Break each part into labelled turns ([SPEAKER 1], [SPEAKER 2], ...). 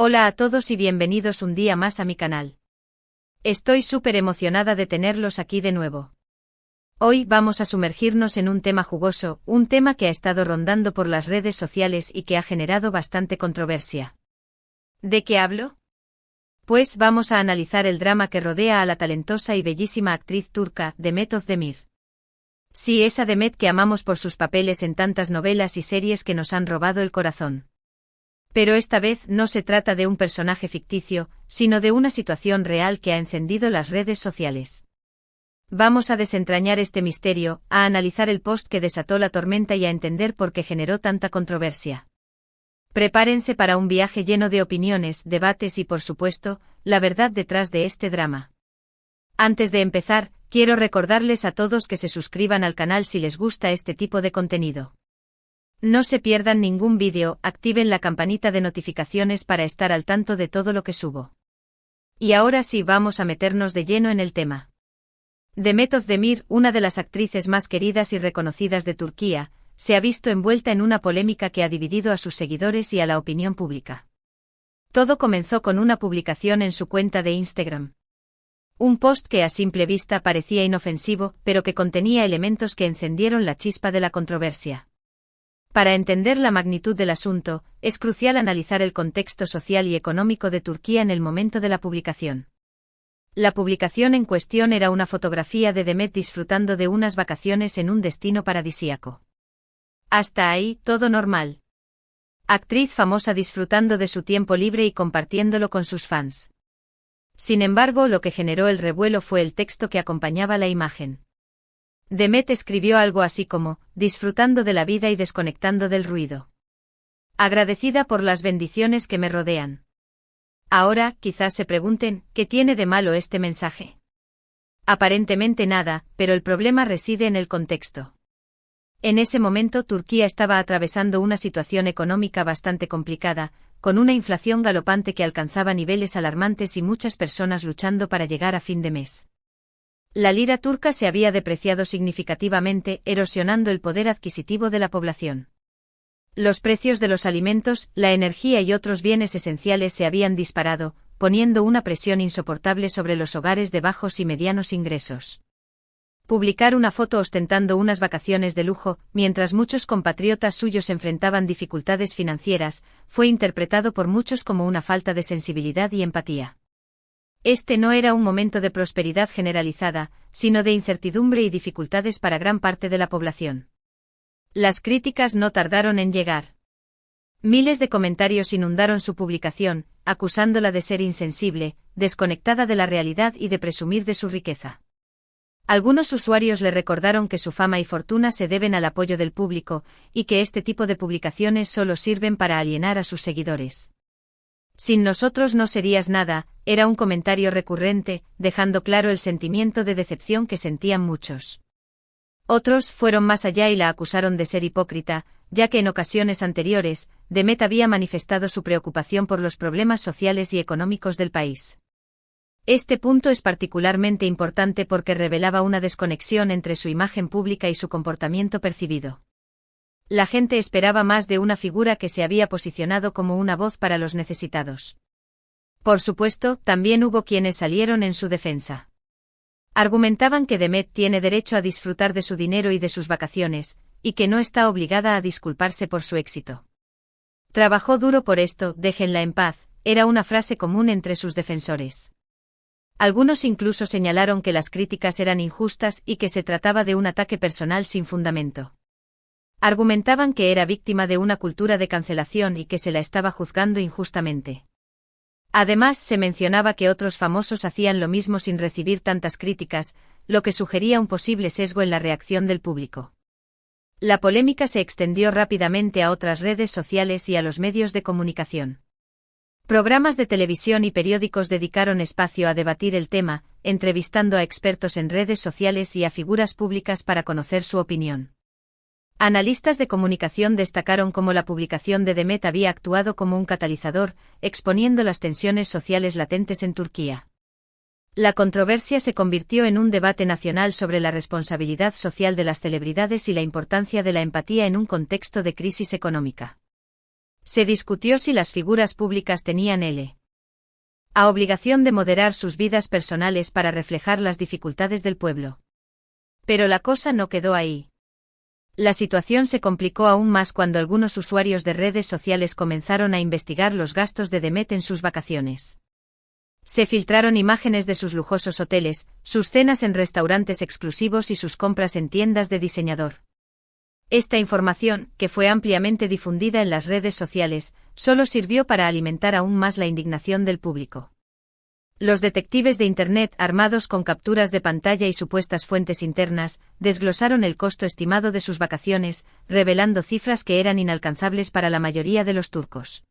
[SPEAKER 1] Hola a todos y bienvenidos un día más a mi canal. Estoy súper emocionada de tenerlos aquí de nuevo. Hoy vamos a sumergirnos en un tema jugoso, un tema que ha estado rondando por las redes sociales y que ha generado bastante controversia. ¿De qué hablo? Pues vamos a analizar el drama que rodea a la talentosa y bellísima actriz turca Demet Özdemir. Sí, esa Demet que amamos por sus papeles en tantas novelas y series que nos han robado el corazón. Pero esta vez no se trata de un personaje ficticio, sino de una situación real que ha encendido las redes sociales. Vamos a desentrañar este misterio, a analizar el post que desató la tormenta y a entender por qué generó tanta controversia. Prepárense para un viaje lleno de opiniones, debates y, por supuesto, la verdad detrás de este drama. Antes de empezar, quiero recordarles a todos que se suscriban al canal si les gusta este tipo de contenido. No se pierdan ningún vídeo, activen la campanita de notificaciones para estar al tanto de todo lo que subo. Y ahora sí vamos a meternos de lleno en el tema. Demet Özdemir, una de las actrices más queridas y reconocidas de Turquía, se ha visto envuelta en una polémica que ha dividido a sus seguidores y a la opinión pública. Todo comenzó con una publicación en su cuenta de Instagram. Un post que a simple vista parecía inofensivo, pero que contenía elementos que encendieron la chispa de la controversia. Para entender la magnitud del asunto, es crucial analizar el contexto social y económico de Turquía en el momento de la publicación. La publicación en cuestión era una fotografía de Demet disfrutando de unas vacaciones en un destino paradisíaco. Hasta ahí, todo normal. Actriz famosa disfrutando de su tiempo libre y compartiéndolo con sus fans. Sin embargo, lo que generó el revuelo fue el texto que acompañaba la imagen. Demet escribió algo así como, disfrutando de la vida y desconectando del ruido. Agradecida por las bendiciones que me rodean. Ahora, quizás se pregunten, ¿qué tiene de malo este mensaje? Aparentemente nada, pero el problema reside en el contexto. En ese momento Turquía estaba atravesando una situación económica bastante complicada, con una inflación galopante que alcanzaba niveles alarmantes y muchas personas luchando para llegar a fin de mes. La lira turca se había depreciado significativamente, erosionando el poder adquisitivo de la población. Los precios de los alimentos, la energía y otros bienes esenciales se habían disparado, poniendo una presión insoportable sobre los hogares de bajos y medianos ingresos. Publicar una foto ostentando unas vacaciones de lujo, mientras muchos compatriotas suyos enfrentaban dificultades financieras, fue interpretado por muchos como una falta de sensibilidad y empatía. Este no era un momento de prosperidad generalizada, sino de incertidumbre y dificultades para gran parte de la población. Las críticas no tardaron en llegar. Miles de comentarios inundaron su publicación, acusándola de ser insensible, desconectada de la realidad y de presumir de su riqueza. Algunos usuarios le recordaron que su fama y fortuna se deben al apoyo del público, y que este tipo de publicaciones solo sirven para alienar a sus seguidores. Sin nosotros no serías nada, era un comentario recurrente, dejando claro el sentimiento de decepción que sentían muchos. Otros fueron más allá y la acusaron de ser hipócrita, ya que en ocasiones anteriores, Demet había manifestado su preocupación por los problemas sociales y económicos del país. Este punto es particularmente importante porque revelaba una desconexión entre su imagen pública y su comportamiento percibido. La gente esperaba más de una figura que se había posicionado como una voz para los necesitados. Por supuesto, también hubo quienes salieron en su defensa. Argumentaban que Demet tiene derecho a disfrutar de su dinero y de sus vacaciones, y que no está obligada a disculparse por su éxito. Trabajó duro por esto, déjenla en paz, era una frase común entre sus defensores. Algunos incluso señalaron que las críticas eran injustas y que se trataba de un ataque personal sin fundamento. Argumentaban que era víctima de una cultura de cancelación y que se la estaba juzgando injustamente. Además, se mencionaba que otros famosos hacían lo mismo sin recibir tantas críticas, lo que sugería un posible sesgo en la reacción del público. La polémica se extendió rápidamente a otras redes sociales y a los medios de comunicación. Programas de televisión y periódicos dedicaron espacio a debatir el tema, entrevistando a expertos en redes sociales y a figuras públicas para conocer su opinión. Analistas de comunicación destacaron cómo la publicación de Demet había actuado como un catalizador, exponiendo las tensiones sociales latentes en Turquía. La controversia se convirtió en un debate nacional sobre la responsabilidad social de las celebridades y la importancia de la empatía en un contexto de crisis económica. Se discutió si las figuras públicas tenían a obligación de moderar sus vidas personales para reflejar las dificultades del pueblo. Pero la cosa no quedó ahí. La situación se complicó aún más cuando algunos usuarios de redes sociales comenzaron a investigar los gastos de Demet en sus vacaciones. Se filtraron imágenes de sus lujosos hoteles, sus cenas en restaurantes exclusivos y sus compras en tiendas de diseñador. Esta información, que fue ampliamente difundida en las redes sociales, solo sirvió para alimentar aún más la indignación del público. Los detectives de Internet, armados con capturas de pantalla y supuestas fuentes internas, desglosaron el costo estimado de sus vacaciones, revelando cifras que eran inalcanzables para la mayoría de los turcos.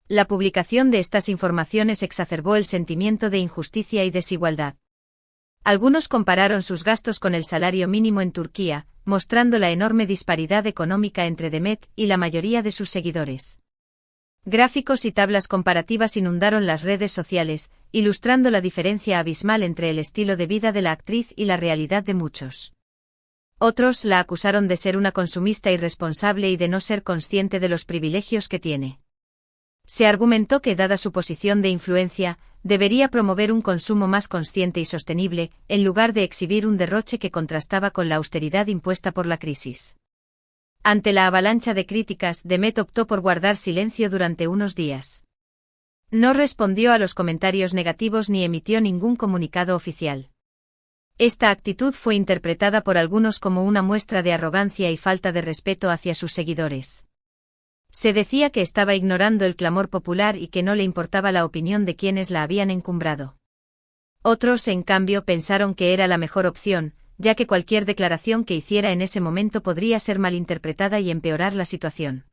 [SPEAKER 1] La publicación de estas informaciones exacerbó el sentimiento de injusticia y desigualdad. Algunos compararon sus gastos con el salario mínimo en Turquía, mostrando la enorme disparidad económica entre Demet y la mayoría de sus seguidores. Gráficos y tablas comparativas inundaron las redes sociales, ilustrando la diferencia abismal entre el estilo de vida de la actriz y la realidad de muchos. Otros la acusaron de ser una consumista irresponsable y de no ser consciente de los privilegios que tiene. Se argumentó que, dada su posición de influencia, debería promover un consumo más consciente y sostenible, en lugar de exhibir un derroche que contrastaba con la austeridad impuesta por la crisis. Ante la avalancha de críticas, Demet optó por guardar silencio durante unos días. No respondió a los comentarios negativos ni emitió ningún comunicado oficial. Esta actitud fue interpretada por algunos como una muestra de arrogancia y falta de respeto hacia sus seguidores. Se decía que estaba ignorando el clamor popular y que no le importaba la opinión de quienes la habían encumbrado. Otros, en cambio, pensaron que era la mejor opción, ya que cualquier declaración que hiciera en ese momento podría ser malinterpretada y empeorar la situación.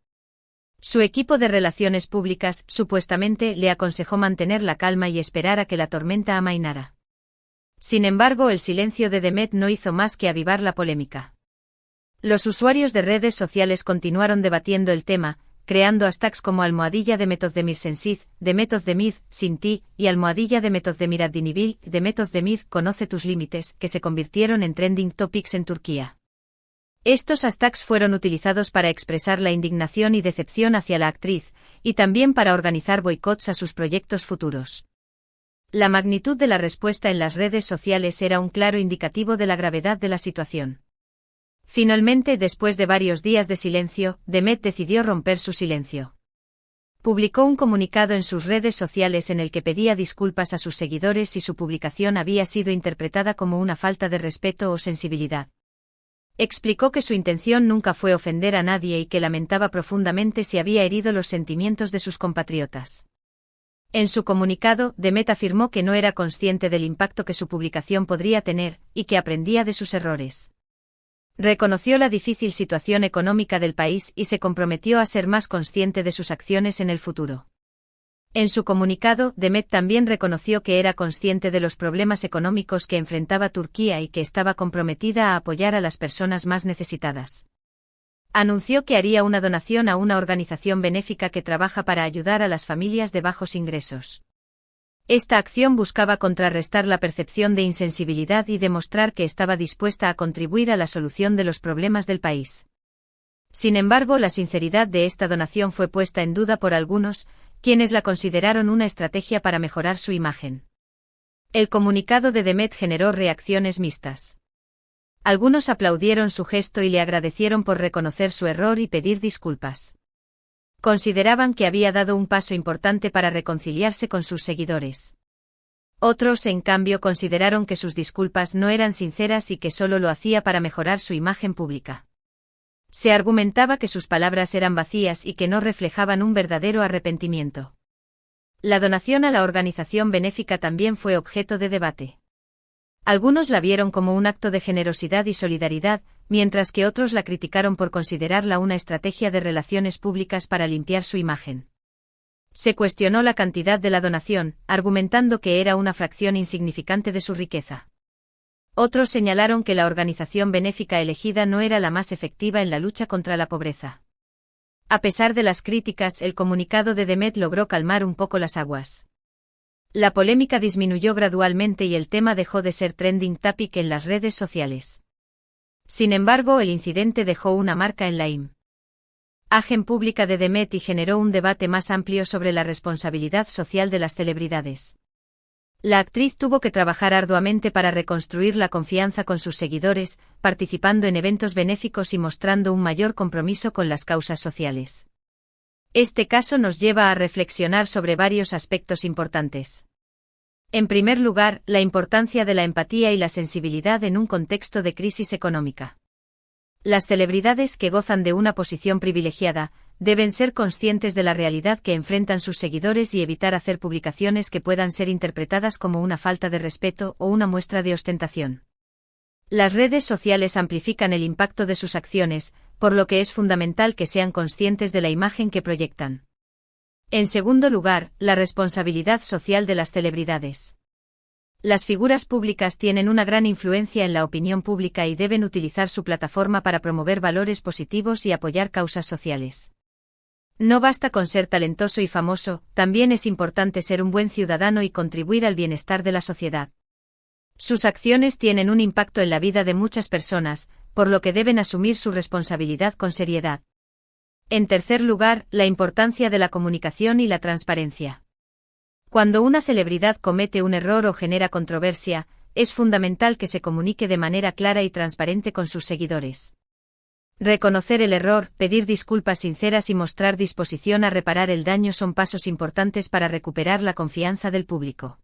[SPEAKER 1] Su equipo de relaciones públicas, supuestamente, le aconsejó mantener la calma y esperar a que la tormenta amainara. Sin embargo, el silencio de Demet no hizo más que avivar la polémica. Los usuarios de redes sociales continuaron debatiendo el tema, creando hashtags como #Demet Özdemir Sensiz, Demet Özdemir, Sin ti, y Demet Özdemir Addinibil, Demet Özdemir, Conoce tus límites, que se convirtieron en trending topics en Turquía. Estos hashtags fueron utilizados para expresar la indignación y decepción hacia la actriz, y también para organizar boicots a sus proyectos futuros. La magnitud de la respuesta en las redes sociales era un claro indicativo de la gravedad de la situación. Finalmente, después de varios días de silencio, Demet decidió romper su silencio. Publicó un comunicado en sus redes sociales en el que pedía disculpas a sus seguidores si su publicación había sido interpretada como una falta de respeto o sensibilidad. Explicó que su intención nunca fue ofender a nadie y que lamentaba profundamente si había herido los sentimientos de sus compatriotas. En su comunicado, Demet afirmó que no era consciente del impacto que su publicación podría tener, y que aprendía de sus errores. Reconoció la difícil situación económica del país y se comprometió a ser más consciente de sus acciones en el futuro. En su comunicado, Demet también reconoció que era consciente de los problemas económicos que enfrentaba Turquía y que estaba comprometida a apoyar a las personas más necesitadas. Anunció que haría una donación a una organización benéfica que trabaja para ayudar a las familias de bajos ingresos. Esta acción buscaba contrarrestar la percepción de insensibilidad y demostrar que estaba dispuesta a contribuir a la solución de los problemas del país. Sin embargo, la sinceridad de esta donación fue puesta en duda por algunos, quienes la consideraron una estrategia para mejorar su imagen. El comunicado de Demet generó reacciones mixtas. Algunos aplaudieron su gesto y le agradecieron por reconocer su error y pedir disculpas. Consideraban que había dado un paso importante para reconciliarse con sus seguidores. Otros, en cambio, consideraron que sus disculpas no eran sinceras y que solo lo hacía para mejorar su imagen pública. Se argumentaba que sus palabras eran vacías y que no reflejaban un verdadero arrepentimiento. La donación a la organización benéfica también fue objeto de debate. Algunos la vieron como un acto de generosidad y solidaridad, mientras que otros la criticaron por considerarla una estrategia de relaciones públicas para limpiar su imagen. Se cuestionó la cantidad de la donación, argumentando que era una fracción insignificante de su riqueza. Otros señalaron que la organización benéfica elegida no era la más efectiva en la lucha contra la pobreza. A pesar de las críticas, el comunicado de Demet logró calmar un poco las aguas. La polémica disminuyó gradualmente y el tema dejó de ser trending topic en las redes sociales. Sin embargo, el incidente dejó una marca en la Imagen pública de Demet y generó un debate más amplio sobre la responsabilidad social de las celebridades. La actriz tuvo que trabajar arduamente para reconstruir la confianza con sus seguidores, participando en eventos benéficos y mostrando un mayor compromiso con las causas sociales. Este caso nos lleva a reflexionar sobre varios aspectos importantes. En primer lugar, la importancia de la empatía y la sensibilidad en un contexto de crisis económica. Las celebridades que gozan de una posición privilegiada, deben ser conscientes de la realidad que enfrentan sus seguidores y evitar hacer publicaciones que puedan ser interpretadas como una falta de respeto o una muestra de ostentación. Las redes sociales amplifican el impacto de sus acciones, por lo que es fundamental que sean conscientes de la imagen que proyectan. En segundo lugar, la responsabilidad social de las celebridades. Las figuras públicas tienen una gran influencia en la opinión pública y deben utilizar su plataforma para promover valores positivos y apoyar causas sociales. No basta con ser talentoso y famoso, también es importante ser un buen ciudadano y contribuir al bienestar de la sociedad. Sus acciones tienen un impacto en la vida de muchas personas, por lo que deben asumir su responsabilidad con seriedad. En tercer lugar, la importancia de la comunicación y la transparencia. Cuando una celebridad comete un error o genera controversia, es fundamental que se comunique de manera clara y transparente con sus seguidores. Reconocer el error, pedir disculpas sinceras y mostrar disposición a reparar el daño son pasos importantes para recuperar la confianza del público.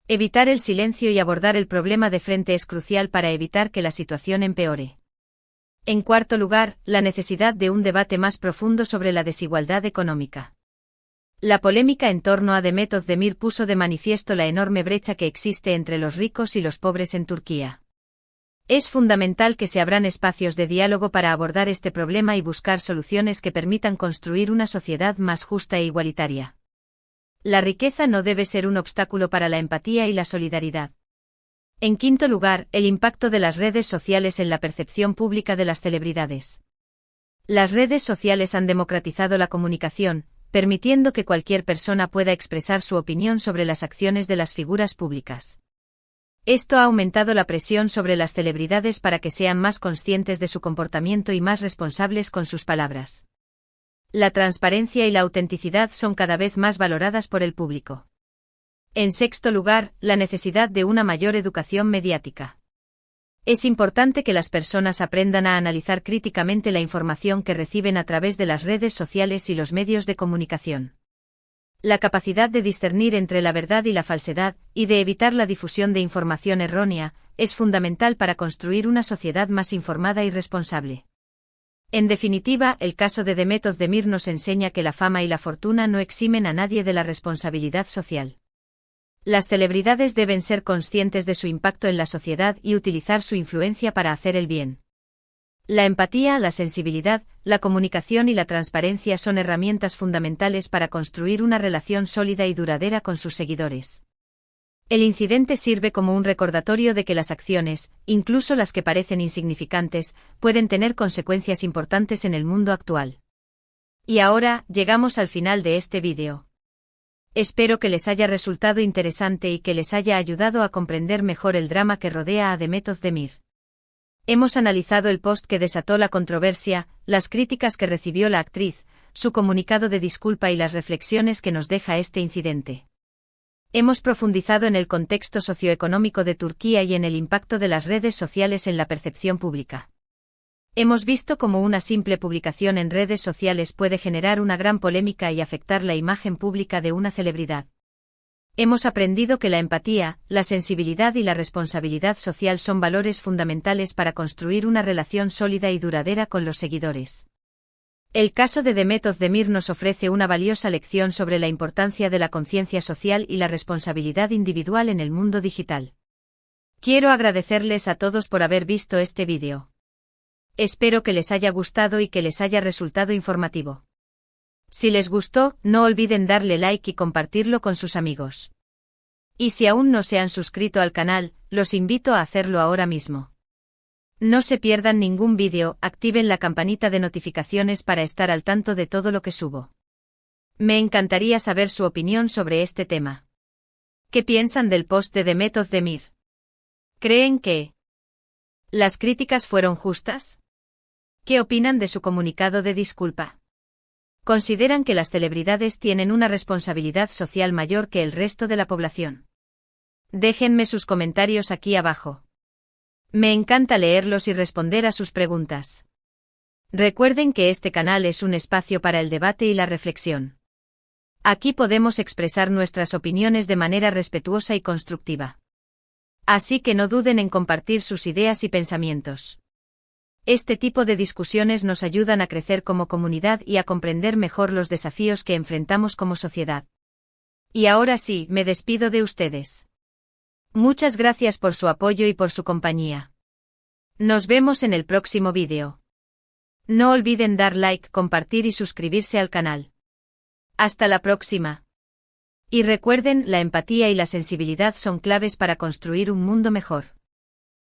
[SPEAKER 1] Evitar el silencio y abordar el problema de frente es crucial para evitar que la situación empeore. En cuarto lugar, la necesidad de un debate más profundo sobre la desigualdad económica. La polémica en torno a Demet Özdemir puso de manifiesto la enorme brecha que existe entre los ricos y los pobres en Turquía. Es fundamental que se abran espacios de diálogo para abordar este problema y buscar soluciones que permitan construir una sociedad más justa e igualitaria. La riqueza no debe ser un obstáculo para la empatía y la solidaridad. En quinto lugar, el impacto de las redes sociales en la percepción pública de las celebridades. Las redes sociales han democratizado la comunicación, permitiendo que cualquier persona pueda expresar su opinión sobre las acciones de las figuras públicas. Esto ha aumentado la presión sobre las celebridades para que sean más conscientes de su comportamiento y más responsables con sus palabras. La transparencia y la autenticidad son cada vez más valoradas por el público. En sexto lugar, la necesidad de una mayor educación mediática. Es importante que las personas aprendan a analizar críticamente la información que reciben a través de las redes sociales y los medios de comunicación. La capacidad de discernir entre la verdad y la falsedad, y de evitar la difusión de información errónea, es fundamental para construir una sociedad más informada y responsable. En definitiva, el caso de Demet Özdemir nos enseña que la fama y la fortuna no eximen a nadie de la responsabilidad social. Las celebridades deben ser conscientes de su impacto en la sociedad y utilizar su influencia para hacer el bien. La empatía, la sensibilidad, la comunicación y la transparencia son herramientas fundamentales para construir una relación sólida y duradera con sus seguidores. El incidente sirve como un recordatorio de que las acciones, incluso las que parecen insignificantes, pueden tener consecuencias importantes en el mundo actual. Y ahora, llegamos al final de este vídeo. Espero que les haya resultado interesante y que les haya ayudado a comprender mejor el drama que rodea a Demet Özdemir. Hemos analizado el post que desató la controversia, las críticas que recibió la actriz, su comunicado de disculpa y las reflexiones que nos deja este incidente. Hemos profundizado en el contexto socioeconómico de Turquía y en el impacto de las redes sociales en la percepción pública. Hemos visto cómo una simple publicación en redes sociales puede generar una gran polémica y afectar la imagen pública de una celebridad. Hemos aprendido que la empatía, la sensibilidad y la responsabilidad social son valores fundamentales para construir una relación sólida y duradera con los seguidores. El caso de Demet Özdemir nos ofrece una valiosa lección sobre la importancia de la conciencia social y la responsabilidad individual en el mundo digital. Quiero agradecerles a todos por haber visto este vídeo. Espero que les haya gustado y que les haya resultado informativo. Si les gustó, no olviden darle like y compartirlo con sus amigos. Y si aún no se han suscrito al canal, los invito a hacerlo ahora mismo. No se pierdan ningún vídeo, activen la campanita de notificaciones para estar al tanto de todo lo que subo. Me encantaría saber su opinión sobre este tema. ¿Qué piensan del post de Demet Özdemir? ¿Creen que las críticas fueron justas? ¿Qué opinan de su comunicado de disculpa? Consideran que las celebridades tienen una responsabilidad social mayor que el resto de la población. Déjenme sus comentarios aquí abajo. Me encanta leerlos y responder a sus preguntas. Recuerden que este canal es un espacio para el debate y la reflexión. Aquí podemos expresar nuestras opiniones de manera respetuosa y constructiva. Así que no duden en compartir sus ideas y pensamientos. Este tipo de discusiones nos ayudan a crecer como comunidad y a comprender mejor los desafíos que enfrentamos como sociedad. Y ahora sí, me despido de ustedes. Muchas gracias por su apoyo y por su compañía. Nos vemos en el próximo vídeo. No olviden dar like, compartir y suscribirse al canal. Hasta la próxima. Y recuerden, la empatía y la sensibilidad son claves para construir un mundo mejor.